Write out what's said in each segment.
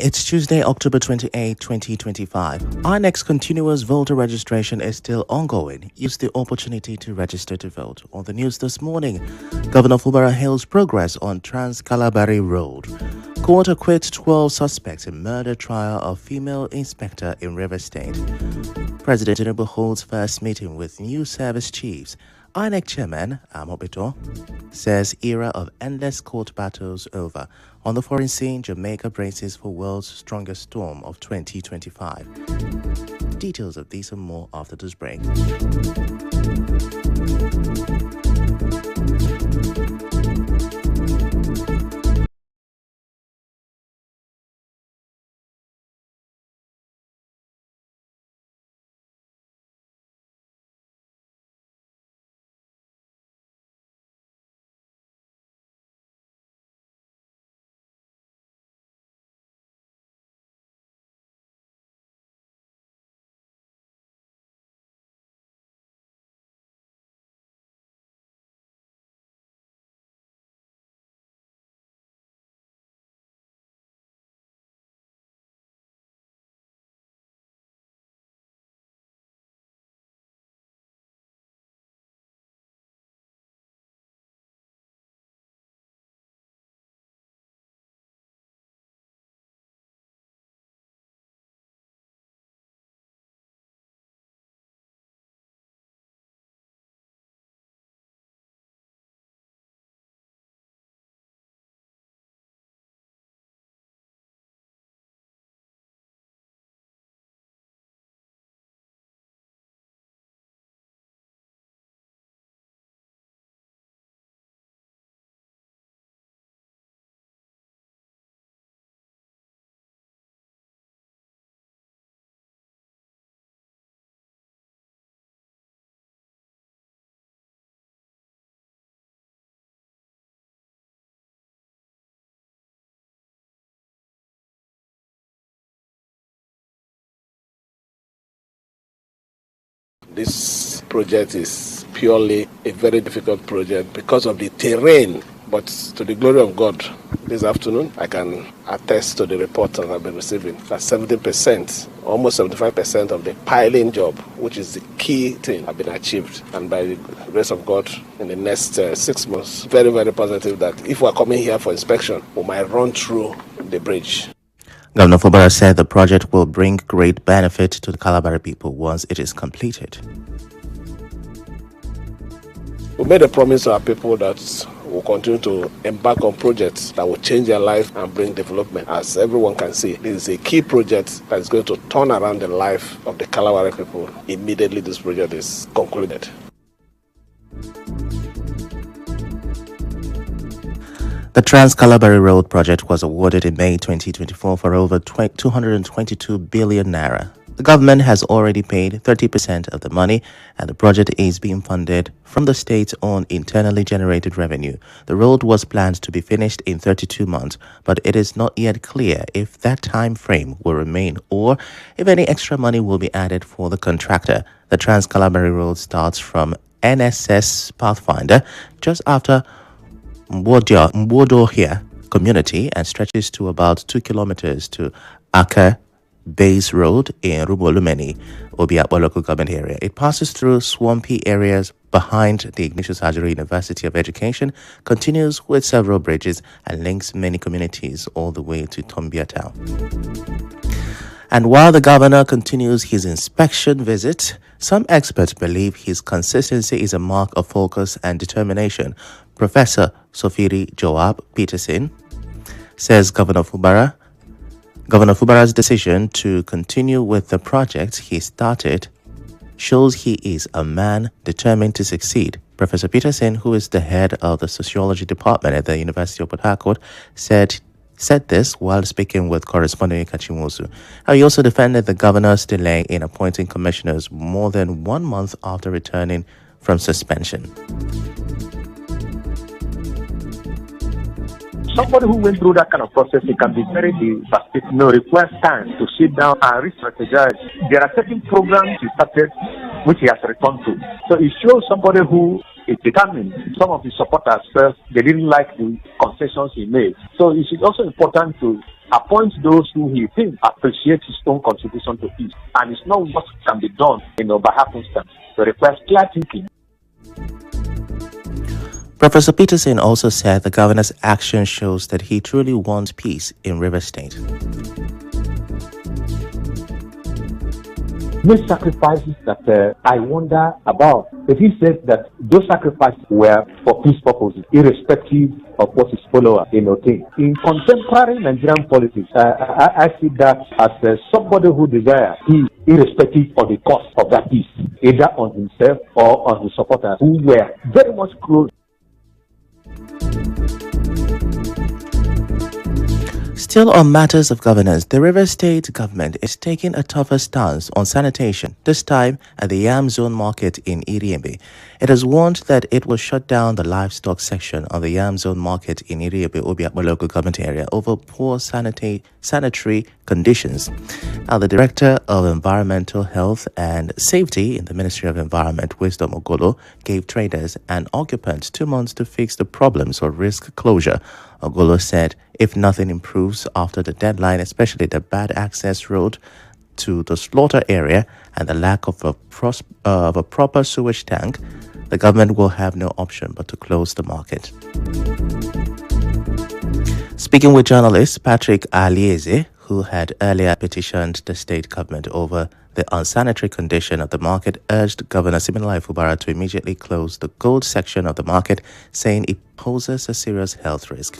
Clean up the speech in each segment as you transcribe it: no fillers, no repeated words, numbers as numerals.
It's Tuesday, October 28, 2025. Our next continuous voter registration is still ongoing. Use the opportunity to register to vote. On the news this morning, Governor Fubara hails progress on Trans-Kalabari Road. Court acquits 12 suspects in murder trial of female inspector in River State. President Tinubu holds first meeting with new service chiefs. INEC chairman Amobito says era of endless court battles over. On the foreign scene, Jamaica braces for world's strongest storm of 2025. Details of these and more after this break. This project is purely a very difficult project because of the terrain. But to the glory of God, this afternoon, I can attest to the report that I've been receiving that 70%, almost 75% of the piling job, which is the key thing, have been achieved. And by the grace of God, in the next 6 months, very, very positive that if we're coming here for inspection, we might run through the bridge. Governor Fubara said the project will bring great benefit to the Kalabari people once it is completed. We made a promise to our people that we'll continue to embark on projects that will change their life and bring development. As everyone can see, this is a key project that is going to turn around the life of the Kalabari people immediately this project is concluded. The Trans-Kalabari Road project was awarded in May 2024 for over 222 billion naira. The government has already paid 30% of the money, and the project is being funded from the state's own internally generated revenue. The road was planned to be finished in 32 months, but it is not yet clear if that time frame will remain or if any extra money will be added for the contractor. The Trans-Kalabari Road starts from NSS Pathfinder just after Mwodohia community and stretches to about 2 kilometers to Aka Base Road in Rumolumeni, Obiakpo local government area. It passes through swampy areas behind the Ignatius Ajuri University of Education, continues with several bridges, and links many communities all the way to Tombia town. And while the governor continues his inspection visit, some experts believe his consistency is a mark of focus and determination. Professor Sofiri Joab Peterson says Governor Fubara's decision to continue with the project he started shows he is a man determined to succeed. Professor Peterson, who is the head of the sociology department at the University of Port Harcourt, said this while speaking with correspondent Kachimusu. He also defended the governor's delay in appointing commissioners more than 1 month after returning from suspension. Somebody who went through that kind of process, it can be very devastating. Requires time to sit down and re-strategize. There are certain programs he started which he has returned to. So it shows somebody who is determined. Some of his supporters felt they didn't like the concessions he made. So it is also important to appoint those who he thinks appreciate his own contribution to peace. And it's not what can be done, by happenstance. It requires clear thinking. Professor Peterson also said the governor's action shows that he truly wants peace in Rivers State. Made sacrifices that I wonder about. If he said that those sacrifices were for peace purposes, irrespective of what his followers think. In contemporary Nigerian politics, I see that as somebody who desires peace, irrespective of the cost of that peace, either on himself or on his supporters who were very much close. Still on matters of governance, the Rivers State government is taking a tougher stance on sanitation, this time at the Yam Zone Market in Iriebe. It has warned that it will shut down the livestock section of the Yam Zone Market in Iriebe Obiakpo local government area over poor sanitary conditions. Now, the Director of Environmental Health and Safety in the Ministry of Environment, Wisdom Ogolo, gave traders and occupants 2 months to fix the problems or risk closure. Ogolo said if nothing improves after the deadline, especially the bad access road to the slaughter area and the lack of a proper sewage tank, the government will have no option but to close the market. Speaking with journalists, Patrick Alieze, who had earlier petitioned the state government over the unsanitary condition of the market, urged Governor Siminalayi Fubara to immediately close the gold section of the market, saying it poses a serious health risk.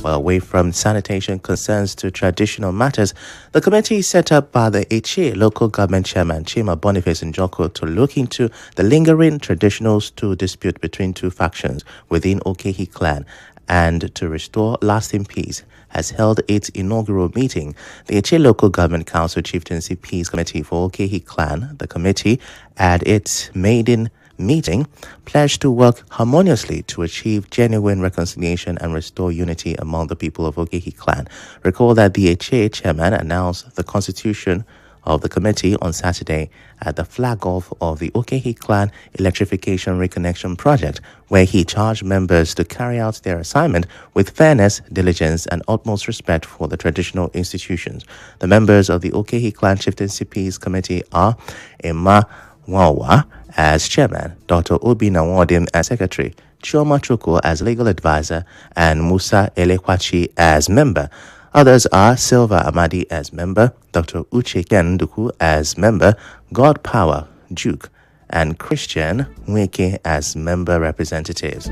While away from sanitation concerns to traditional matters, the committee set up by the Eche local government chairman Chima Boniface Njoko to look into the lingering traditional stool dispute between two factions within Okehi clan and to restore lasting peace, has held its inaugural meeting. The Eche Local Government Council Chieftaincy Peace Committee for Okehi Clan, the committee, at its maiden meeting, pledged to work harmoniously to achieve genuine reconciliation and restore unity among the people of Okehi Clan. Recall that the Eche chairman announced the constitution of the committee on Saturday at the flag-off of the Okehi Clan Electrification Reconnection Project, where he charged members to carry out their assignment with fairness, diligence, and utmost respect for the traditional institutions. The members of the Okehi Clan Chieftaincy Peace Committee are Emma Wawa as chairman, Dr. Obi Nawadim as secretary, Chioma Chukwu as legal advisor, and Musa Elekwachi as member. Others are Silva Amadi as member, Dr. Uche Kenduku as member, God Power Duke, and Christian Nweke as member representatives.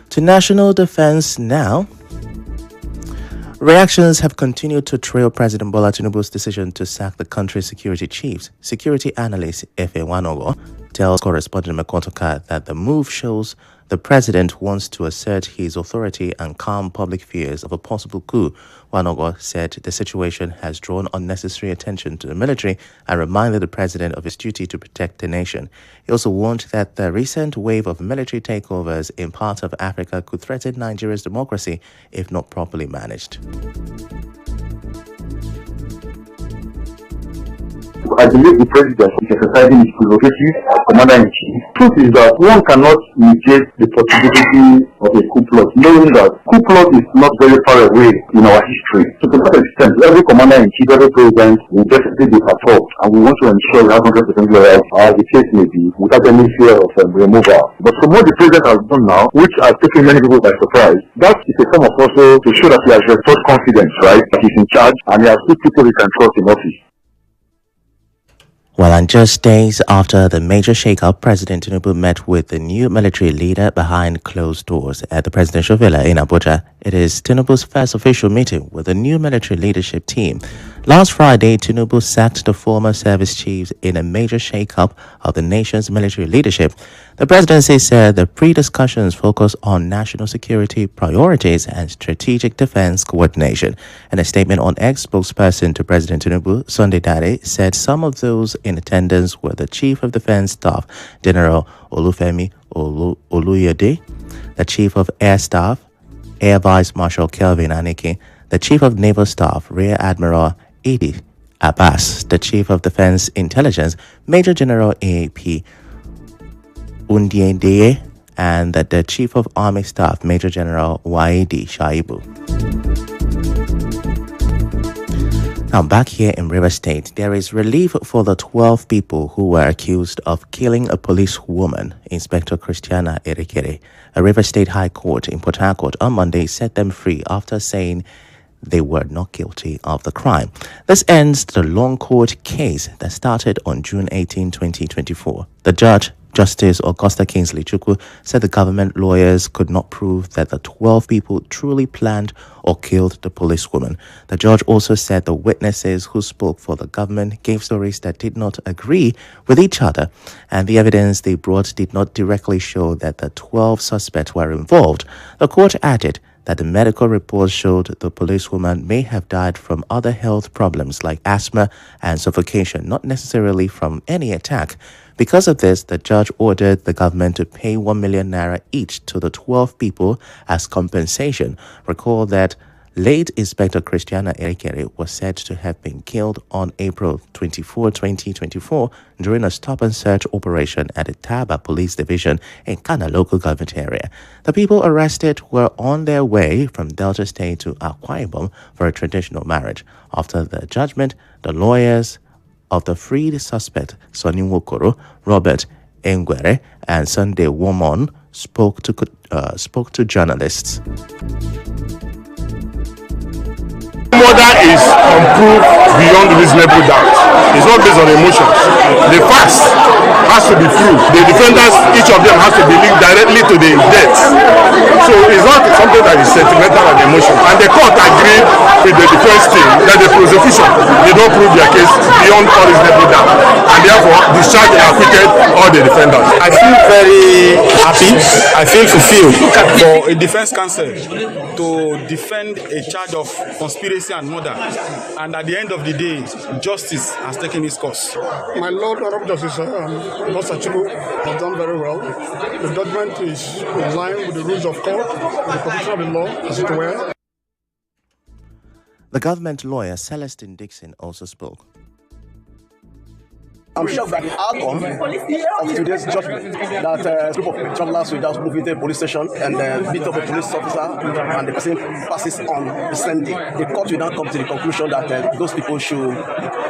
To national defense now. Reactions have continued to trail President Bola Tinubu's decision to sack the country's security chiefs. Security analyst Efe Wanogo tells correspondent Mekotoka that the move shows the president wants to assert his authority and calm public fears of a possible coup. Wanogo said the situation has drawn unnecessary attention to the military and reminded the president of his duty to protect the nation. He also warned that the recent wave of military takeovers in parts of Africa could threaten Nigeria's democracy if not properly managed. I believe the president is exercising his prerogative as commander-in-chief. Truth is that one cannot negate the possibility of a coup plot, knowing that coup plot is not very far away in our history. So to that extent, every commander-in-chief, every president will definitely be perturbed, and we want to ensure we have 100% loyalty, as the case may be, without any fear of removal. But from what the president has done now, which has taken many people by surprise, that is a form of also to show that he has restored confidence, right? That he's in charge, and he has put people he can trust in office. Well, and just days after the major shakeup, President Tinubu met with the new military leader behind closed doors at the presidential villa in Abuja. It is Tinubu's first official meeting with the new military leadership team. Last Friday, Tinubu sacked the former service chiefs in a major shakeup of the nation's military leadership. The presidency said the pre-discussions focus on national security priorities and strategic defense coordination. In a statement on X, spokesperson to President Tinubu, Sunday Dare, said some of those in attendance were the Chief of Defense Staff, General Olufemi Oluyede, the Chief of Air Staff, Air Vice Marshal Kelvin Aniki, the Chief of Naval Staff, Rear Admiral Idi Abbas, the Chief of Defense Intelligence, Major General A.P. Undiendeye, and the Chief of Army Staff, Major General Waidi Shaibu. Now, back here in River State, there is relief for the 12 people who were accused of killing a policewoman, Inspector Christiana Erekere. A River State High Court in Port Harcourt on Monday set them free after saying they were not guilty of the crime. This ends the long court case that started on June 18, 2024. The judge, Justice Augusta Ifechukwu, said the government lawyers could not prove that the 12 people truly planned or killed the policewoman. The judge also said the witnesses who spoke for the government gave stories that did not agree with each other, and the evidence they brought did not directly show that the 12 suspects were involved. The court added that the medical reports showed the policewoman may have died from other health problems like asthma and suffocation, not necessarily from any attack. Because of this, the judge ordered the government to pay 1 million naira each to the 12 people as compensation. Recall that late Inspector Christiana Erekere was said to have been killed on April 24, 2024 during a stop-and-search operation at the Taba Police Division in Kana local government area. The people arrested were on their way from Delta State to Akwa Ibom for a traditional marriage. After the judgment, the lawyers of the freed suspect, Sonny Wokoro, Robert Engwere, and Sunday Womon spoke to journalists. Murder is unproved beyond reasonable doubt. It's not based on emotions. The facts has to be proved. The defendants, each of them has to be linked directly to the death. So it's not something that is sentimental and emotional. And the court agreed with the defense team that the prosecution did not prove their case beyond all reasonable doubt. And therefore, discharged and acquitted all the defendants. I feel very happy. I feel fulfilled for a defense counsel to defend a charge of conspiracy and murder, and at the end of the day, justice has taken its course. My Lord, Honorable Justice Ifechukwu has done very well. The judgment is in line with the rules of court, the provision of the law, as it were. The government lawyer Celestine Dixon also spoke. I'm shocked that the outcome of today's judgment that a group of travelers will just move into a police station and beat up a police officer and the person passes on the same day. The court will now come to the conclusion that those people should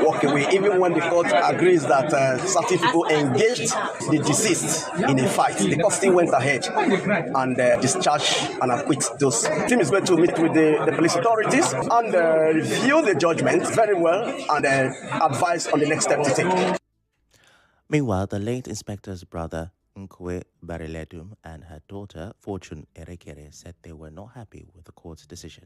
walk away, even when the court agrees that certain people engaged the deceased in a fight. The court still went ahead and discharged and acquit those. The team is going to meet with the police authorities and review the judgment very well and advise on the next step to take. Meanwhile, the late inspector's brother, Nkwe Bariledum, and her daughter, Fortune Erekere, said they were not happy with the court's decision.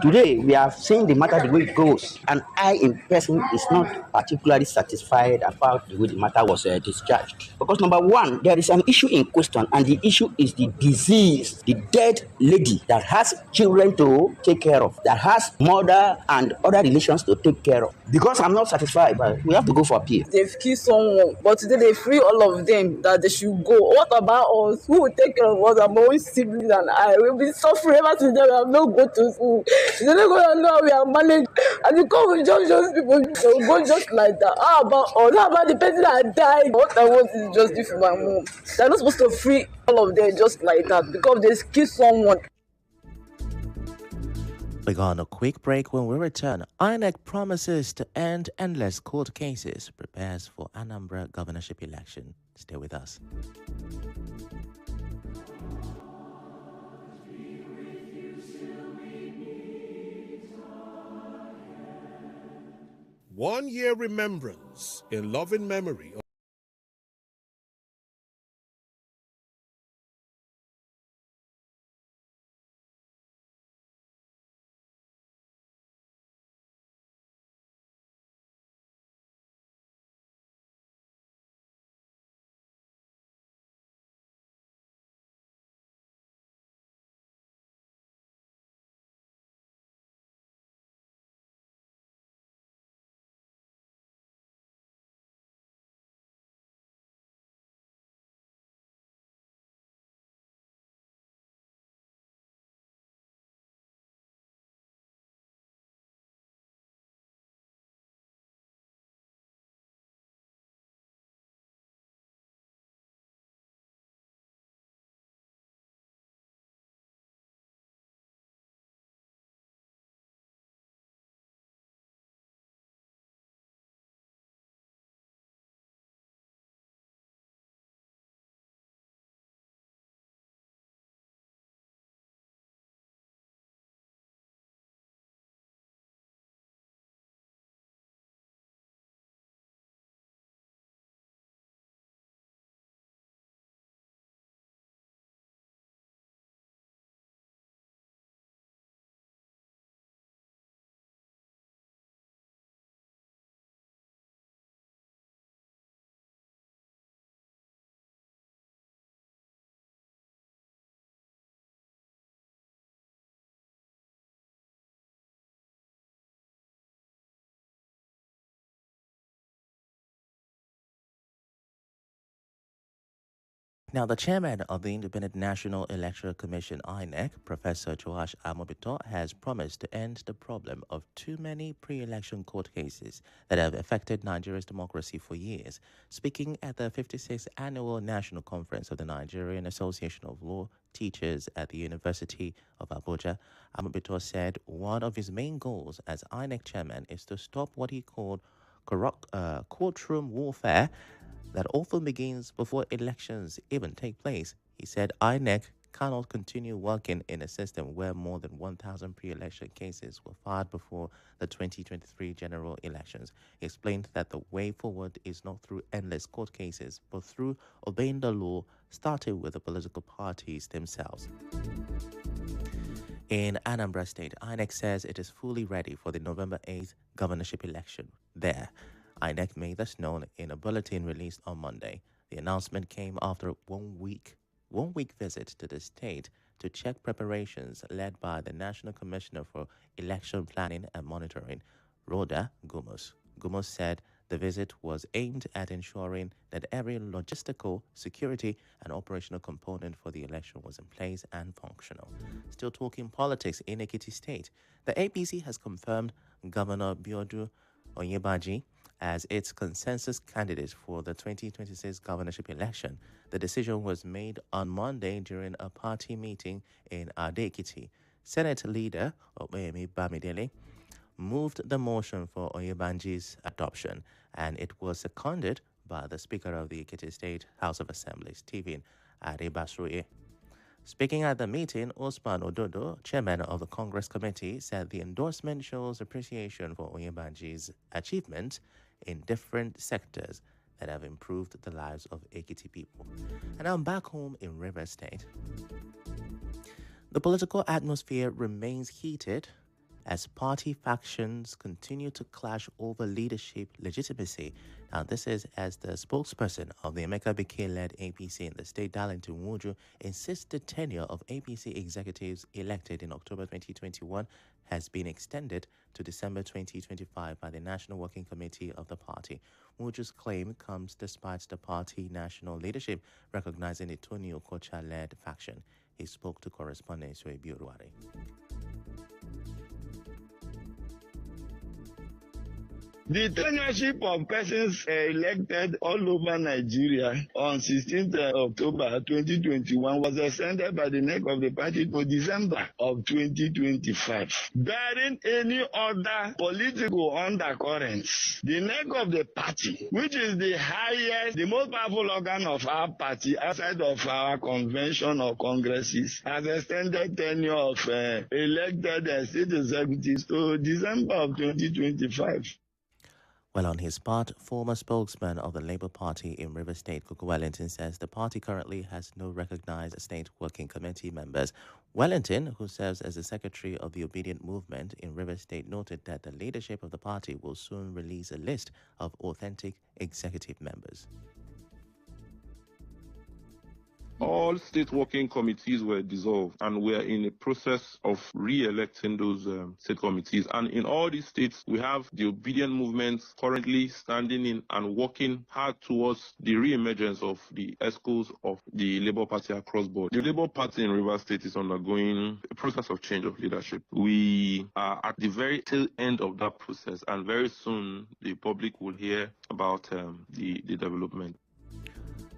Today, we have seen the matter the way it goes, and I, in person, is not particularly satisfied about the way the matter was discharged. Because number one, there is an issue in question, and the issue is the disease, the dead lady that has children to take care of, that has mother and other relations to take care of. Because I'm not satisfied, but we have to go for appeal. They've killed someone, but today they free all of them that they should go. What about us? Who will take care of us? My own siblings and I will be suffering ever since we have not go to school. They're not going to know how we are managed. And you come with just people, they'll go just like that. How about us? How about the person that died? What I want is justice for my mom. They're not supposed to free all of them just like that because they kill someone. We go on a quick break. When we return, INEC promises to end endless court cases, prepares for Anambra governorship election. Stay with us. One-year remembrance in loving memory of Now, the chairman of the Independent National Electoral Commission, INEC, Professor Joash Amobito, has promised to end the problem of too many pre-election court cases that have affected Nigeria's democracy for years. Speaking at the 56th Annual National Conference of the Nigerian Association of Law Teachers at the University of Abuja, Amobito said one of his main goals as INEC chairman is to stop what he called courtroom warfare that often begins before elections even take place. He said INEC cannot continue working in a system where more than 1,000 pre-election cases were filed before the 2023 general elections. He explained that the way forward is not through endless court cases, but through obeying the law, starting with the political parties themselves. In Anambra State, INEC says it is fully ready for the November 8th governorship election there. INEC made this known in a bulletin released on Monday. The announcement came after a one-week visit to the state to check preparations led by the National Commissioner for Election Planning and Monitoring, Rhoda Gumos. Gumos said the visit was aimed at ensuring that every logistical, security, and operational component for the election was in place and functional. Still talking politics in Ekiti State, the APC has confirmed Governor Biodu Onyebanji as its consensus candidate for the 2026 governorship election. The decision was made on Monday during a party meeting in Ado-Ekiti. Senate leader Opeyemi Bamidele moved the motion for Onyebanji's adoption, and it was seconded by the Speaker of the Ekiti State House of Assembly, Stephen Adebasroye. Speaking at the meeting, Osman Ododo, chairman of the Congress Committee, said the endorsement shows appreciation for Onyebanji's achievements in different sectors that have improved the lives of Ekiti people. And I'm back home in Rivers State. The political atmosphere remains heated as party factions continue to clash over leadership legitimacy. Now, this is as the spokesperson of the Emeka Bike-led APC in the state, Darlington Wuju, insists the tenure of APC executives elected in October 2021 has been extended to December 2025 by the National Working Committee of the party. Wuju's claim comes despite the party national leadership recognizing the Tony Okocha-led faction. He spoke to correspondent Suebi Oruwari. The tenureship of persons elected all over Nigeria on 16th October 2021 was extended by the neck of the party to December of 2025. Bearing any other political undercurrents, the neck of the party, which is the highest, the most powerful organ of our party outside of our convention or congresses, has extended tenure of elected state executives to December of 2025. Well, on his part, former spokesman of the Labour Party in Rivers State, Kuku Wellington, says the party currently has no recognized state working committee members. Wellington, who serves as the secretary of the Obedient Movement in Rivers State, noted that the leadership of the party will soon release a list of authentic executive members. All state working committees were dissolved, and we are in a process of re-electing those state committees. And in all these states, we have the Obedient Movement currently standing in and working hard towards the re-emergence of the ESCOs of the Labour Party across board. The Labour Party in Rivers State is undergoing a process of change of leadership. We are at the very tail end of that process, and very soon the public will hear about the development.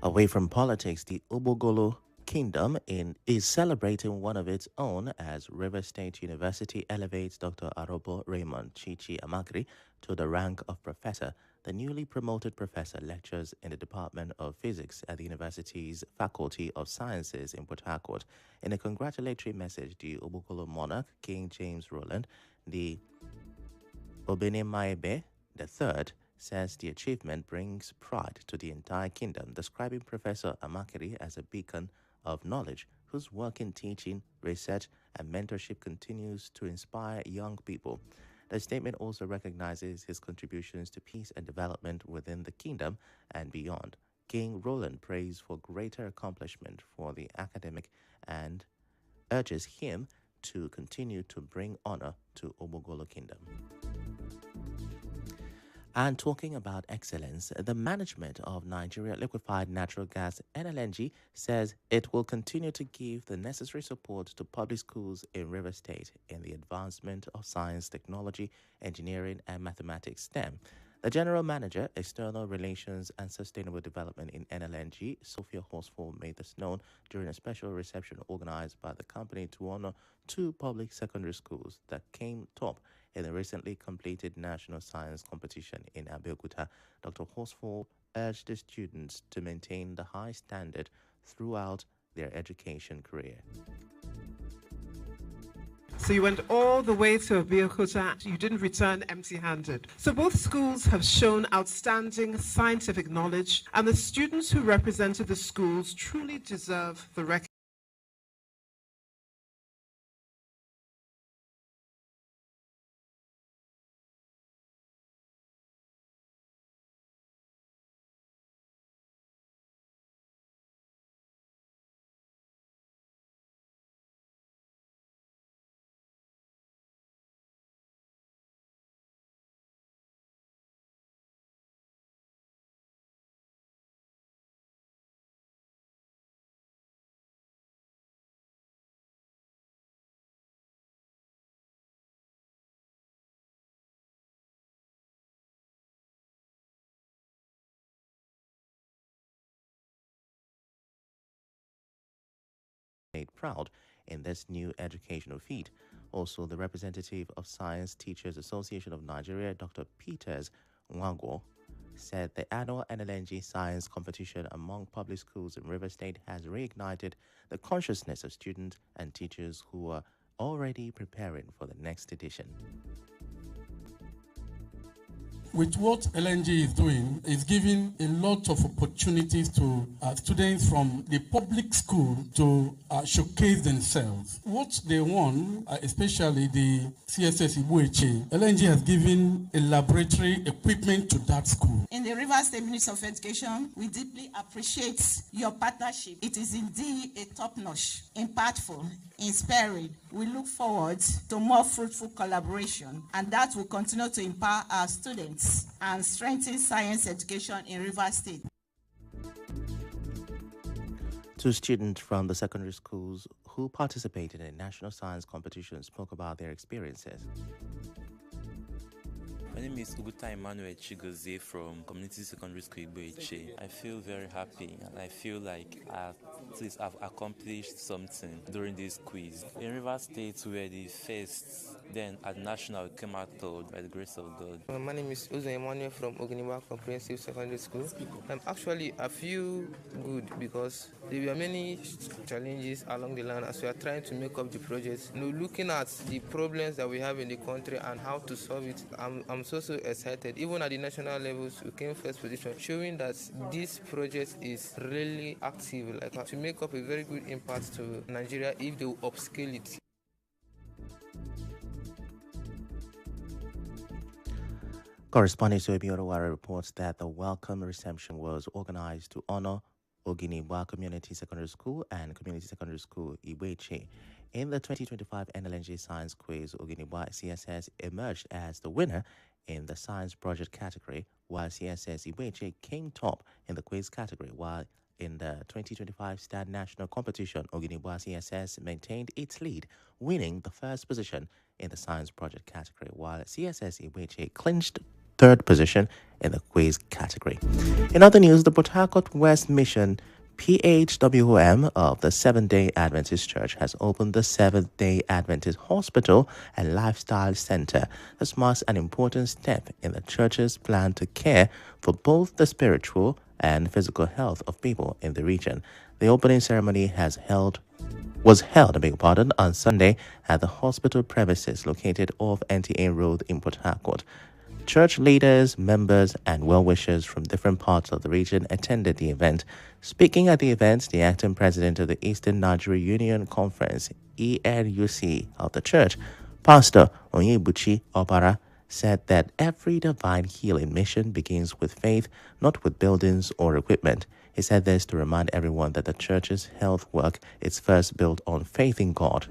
Away from politics, the Obogolo Kingdom is celebrating one of its own as River State University elevates Dr. Arobo Raymond Chichi Amakri to the rank of professor. The newly promoted professor lectures in the Department of Physics at the university's Faculty of Sciences in Port Harcourt. In a congratulatory message, the Obogolo monarch, King James Roland, the Obenemaebe III, says the achievement brings pride to the entire kingdom, describing Professor Amakiri as a beacon of knowledge whose work in teaching, research, and mentorship continues to inspire young people. The statement also recognizes his contributions to peace and development within the kingdom and beyond. King Roland prays for greater accomplishment for the academic and urges him to continue to bring honor to Obogolo Kingdom. And talking about excellence, the management of Nigeria Liquefied Natural Gas (NLNG) says it will continue to give the necessary support to public schools in River State in the advancement of science, technology, engineering, and mathematics (STEM). The General Manager, External Relations and Sustainable Development in NLNG, Sophia Horsfall, made this known during a special reception organized by the company to honor two public secondary schools that came top in the recently completed National Science Competition in Abeokuta. Dr. Horsfall urged the students to maintain the high standard throughout their education career. So you went all the way to Abeokuta, you didn't return empty-handed. So both schools have shown outstanding scientific knowledge, and the students who represented the schools truly deserve the recognition. Made proud in this new educational feat. Also, the representative of Science Teachers Association of Nigeria, Dr. Peters Nwagwo, said the annual NLNG science competition among public schools in River State has reignited the consciousness of students and teachers who are already preparing for the next edition. With what LNG is doing, is giving a lot of opportunities to students from the public school to showcase themselves. What they want, especially the CSS Ibueche, LNG has given a laboratory equipment to that school. In the River State Ministry of Education, we deeply appreciate your partnership. It is indeed a top-notch, impactful, inspiring. We look forward to more fruitful collaboration, and that will continue to empower our students and strengthen science education in River State. Two students from the secondary schools who participated in national science competition spoke about their experiences. My name is Uguta Emmanuel Chigozie from Community Secondary School Igboeche. I feel very happy and I feel like I've accomplished something during this quiz. In River State, we were the first. Then at national, we came out third by the grace of God. My name is Uzo Emmanuel from Oginiwa Comprehensive Secondary School. Actually, I feel good because there were many challenges along the line as we are trying to make up the project. Looking at the problems that we have in the country and how to solve it, I'm so excited. Even at the national levels, we came first position, showing that this project is really active, like to make up a very good impact to Nigeria if they will upscale it. Corresponding to Obiorowara reports that the welcome reception was organized to honor Oginiwa Community Secondary School and Community Secondary School Igboeche. In the 2025 NLNG Science Quiz, Oginiwa CSS emerged as the winner in the science project category, while CSS Igboeche came top in the quiz category, while in the 2025 STAD National Competition, Oginiwa CSS maintained its lead, winning the first position in the science project category, while CSS Igboeche clinched third position in the quiz category. In other news, the Port Harcourt West Mission PHWM of the Seventh-day Adventist Church has opened the Seventh-day Adventist Hospital and Lifestyle Center. This marks an important step in the church's plan to care for both the spiritual and physical health of people in the region. The opening ceremony was held on Sunday at the hospital premises located off NTA Road in Port Harcourt. Church leaders, members, and well-wishers from different parts of the region attended the event. Speaking at the event, the acting president of the Eastern Nigeria Union Conference, ENUC, of the church, Pastor Onyebuchi Obara, said that every divine healing mission begins with faith, not with buildings or equipment. He said this to remind everyone that the church's health work is first built on faith in God.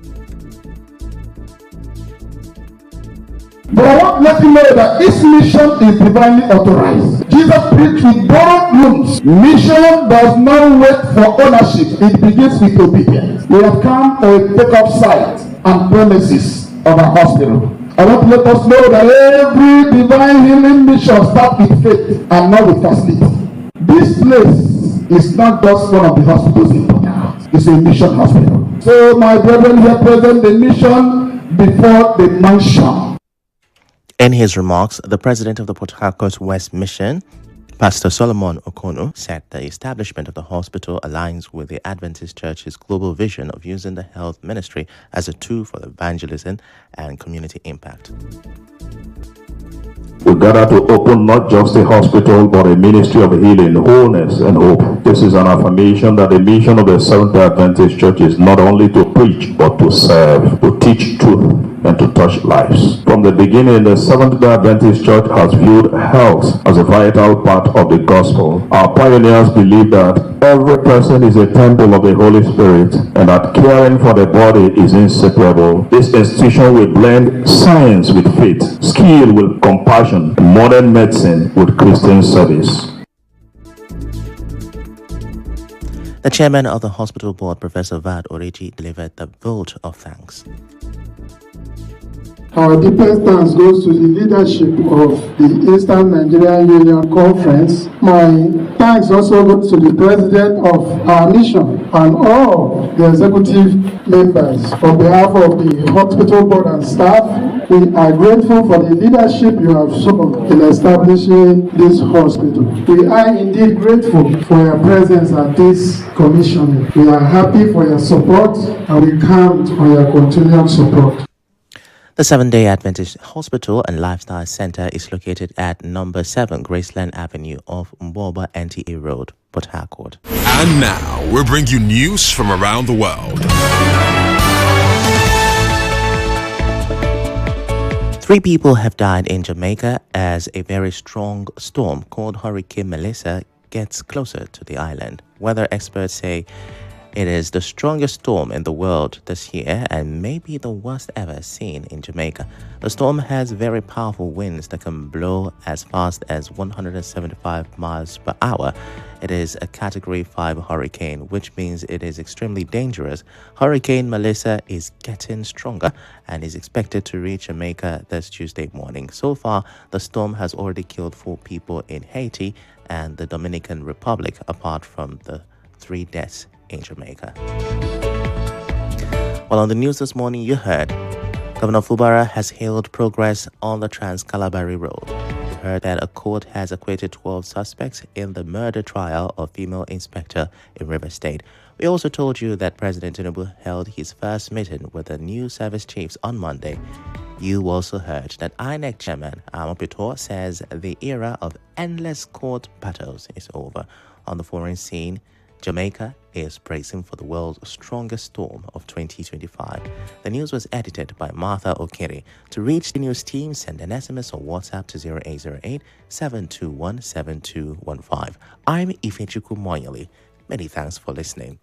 But I want to let you know that this mission is divinely authorized. Jesus preached with borrowed rooms. Mission does not wait for ownership. It begins with obedience. We have come to a take-off site and premises of our hospital. I want to let us know that every divine healing mission starts with faith and not with facility. This place is not just one of the hospitals in Port Harcourt. It's a mission hospital. So my brethren here present, the mission before the mansion. In his remarks, the president of the Port Harcourt West Mission, Pastor Solomon Okono, said the establishment of the hospital aligns with the Adventist Church's global vision of using the health ministry as a tool for evangelism and community impact. We gather to open not just a hospital, but a ministry of healing, wholeness, and hope. This is an affirmation that the mission of the Seventh-day Adventist Church is not only to preach, but to serve, to teach truth, and to touch lives. From the beginning, the Seventh-day Adventist Church has viewed health as a vital part of the gospel. Our pioneers believe that every person is a temple of the Holy Spirit, and that caring for the body is inseparable. This institution will blend science with faith, skill with compassion, and modern medicine with Christian service. The chairman of the hospital board, Professor Vad Oreji, delivered the vote of thanks. Our deepest thanks goes to the leadership of the Eastern Nigerian Union Conference. My thanks also goes to the president of our mission and all the executive members. On behalf of the hospital board and staff, we are grateful for the leadership you have shown in establishing this hospital. We are indeed grateful for your presence at this commissioning. We are happy for your support and we count on your continued support. The Seventh-day Adventist Hospital and Lifestyle Center is located at number 7 Graceland Avenue off Mboba NTA Road, Port Harcourt. And now, we'll bring you news from around the world. 3 people have died in Jamaica as a very strong storm called Hurricane Melissa gets closer to the island. Weather experts say it is the strongest storm in the world this year and may be the worst ever seen in Jamaica. The storm has very powerful winds that can blow as fast as 175 miles per hour. It is a Category 5 hurricane, which means it is extremely dangerous. Hurricane Melissa is getting stronger and is expected to reach Jamaica this Tuesday morning. So far, the storm has already killed 4 people in Haiti and the Dominican Republic, apart from the 3 deaths in Jamaica. Well, on the news this morning, you heard Governor Fubara has hailed progress on the Trans-Calabari Road. You heard that a court has acquitted 12 suspects in the murder trial of female inspector in River State. We also told you that President Tinubu held his first meeting with the new service chiefs on Monday. You also heard that INEC chairman Amopito says the era of endless court battles is over. On the foreign scene, Jamaica is bracing for the world's strongest storm of 2025. The news was edited by Martha Okiri. To reach the news team, send an SMS or WhatsApp to 0808 721 7215. I'm Ifechukwu Muonyili. Many thanks for listening.